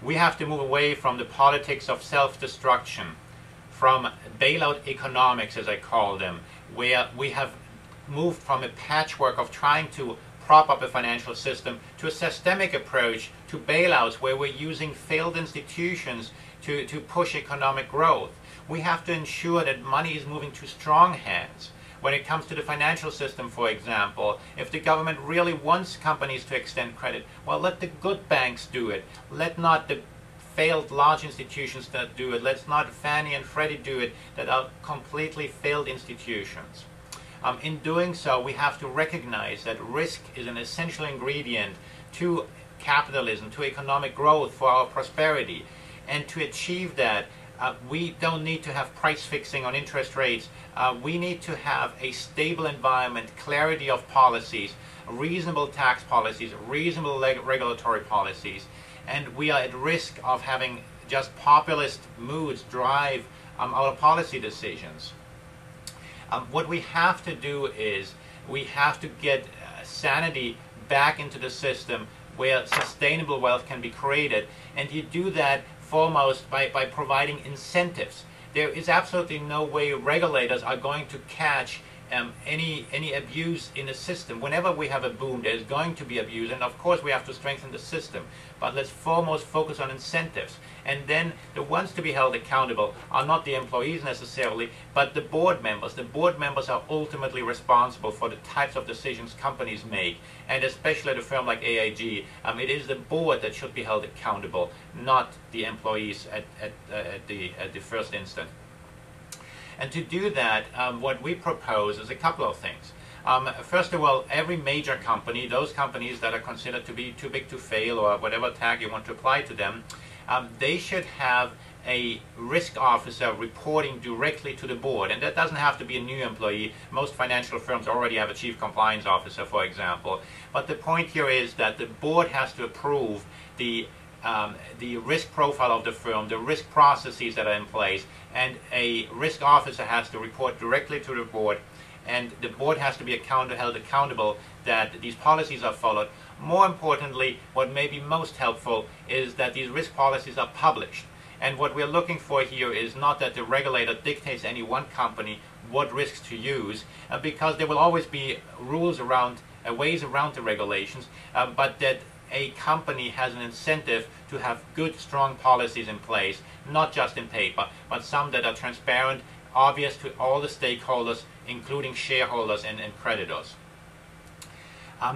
We have to move away from the politics of self-destruction, from bailout economics, as I call them, where we have moved from a patchwork of trying to prop up a financial system to a systemic approach to bailouts where we're using failed institutions to push economic growth. We have to ensure that money is moving to strong hands. When it comes to the financial system, for example, if the government really wants companies to extend credit, well, let the good banks do it. Let not the failed large institutions that do it. Let's not Fannie and Freddie do it, that are completely failed institutions. In doing so, we have to recognize that risk is an essential ingredient to capitalism, to economic growth, for our prosperity. And to achieve that, we don't need to have price fixing on interest rates. We need to have a stable environment, clarity of policies, reasonable tax policies, reasonable regulatory policies. And we are at risk of having just populist moods drive our policy decisions. What we have to do is we have to get sanity back into the system where sustainable wealth can be created. And you do that foremost by providing incentives. There is absolutely no way regulators are going to catch any abuse in the system. Whenever we have a boom, there's going to be abuse, and of course we have to strengthen the system. But let's foremost focus on incentives. And then the ones to be held accountable are not the employees necessarily, but the board members. The board members are ultimately responsible for the types of decisions companies make, and especially at a firm like AIG, it is the board that should be held accountable, not the employees at the first instant. And to do that, what we propose is a couple of things. First of all, every major company, those companies that are considered to be too big to fail, or whatever tag you want to apply to them, they should have a risk officer reporting directly to the board. And that doesn't have to be a new employee. Most financial firms already have a chief compliance officer, for example. But the point here is that the board has to approve the risk profile of the firm, the risk processes that are in place, and a risk officer has to report directly to the board, and the board has to be held accountable that these policies are followed. More importantly, what may be most helpful is that these risk policies are published. And what we're looking for here is not that the regulator dictates any one company what risks to use, because there will always be rules around, ways around the regulations, but that a company has an incentive to have good, strong policies in place, not just in paper, but some that are transparent, obvious to all the stakeholders, including shareholders and creditors.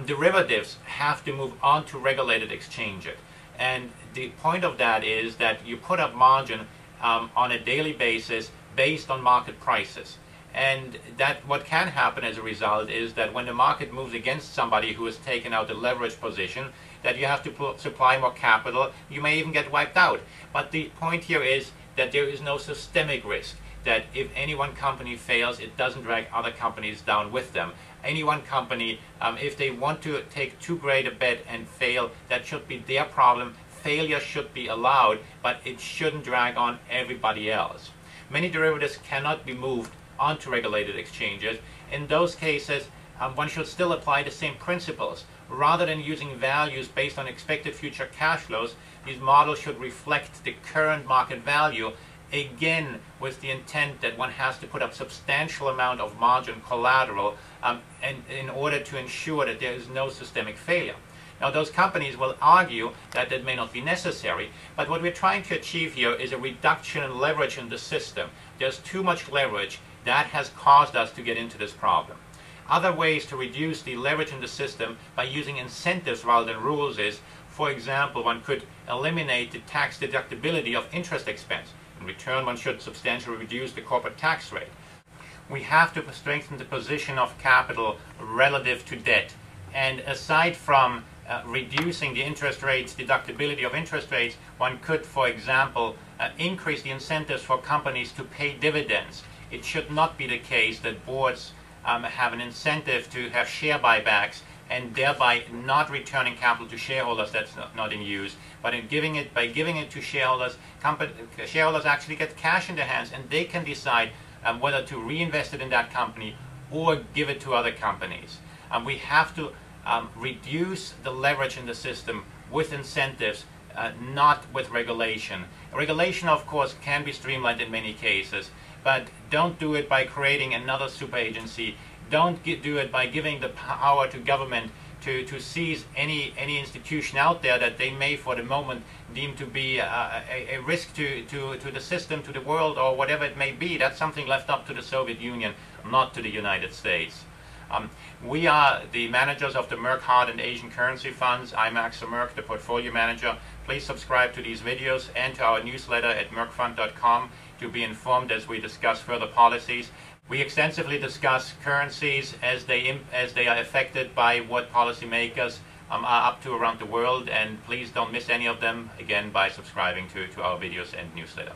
Derivatives have to move on to regulated exchanges. And the point of that is that you put up margin on a daily basis based on market prices. And that what can happen as a result is that when the market moves against somebody who has taken out a leverage position, that you have to supply more capital, you may even get wiped out. But the point here is that there is no systemic risk, that if any one company fails, it doesn't drag other companies down with them. Any one company, if they want to take too great a bet and fail, that should be their problem. Failure should be allowed, but it shouldn't drag on everybody else. Many derivatives cannot be moved onto regulated exchanges. In those cases, one should still apply the same principles. Rather than using values based on expected future cash flows, these models should reflect the current market value, again with the intent that one has to put up substantial amount of margin collateral and in order to ensure that there is no systemic failure. Now, those companies will argue that that may not be necessary, but what we're trying to achieve here is a reduction in leverage in the system. There's too much leverage. That has caused us to get into this problem. Other ways to reduce the leverage in the system by using incentives rather than rules is, for example, one could eliminate the tax deductibility of interest expense. In return, one should substantially reduce the corporate tax rate. We have to strengthen the position of capital relative to debt. And aside from reducing the interest rates, deductibility of interest rates, one could, for example, increase the incentives for companies to pay dividends. It should not be the case that boards have an incentive to have share buybacks and thereby not returning capital to shareholders that's not in use. But by giving it to shareholders, shareholders actually get cash in their hands, and they can decide whether to reinvest it in that company or give it to other companies. We have to reduce the leverage in the system with incentives not with regulation. Regulation, of course, can be streamlined in many cases, but don't do it by creating another super agency. Don't do it by giving the power to government to seize any institution out there that they may for the moment deem to be a risk to the system, to the world, or whatever it may be. That's something left up to the Soviet Union, not to the United States. We are the managers of the Merk Hard and Asian Currency Funds. I'm Axel Merk, the portfolio manager. Please subscribe to these videos and to our newsletter at merkfund.com to be informed as we discuss further policies. We extensively discuss currencies as they are affected by what policymakers are up to around the world, and please don't miss any of them, again, by subscribing to our videos and newsletter.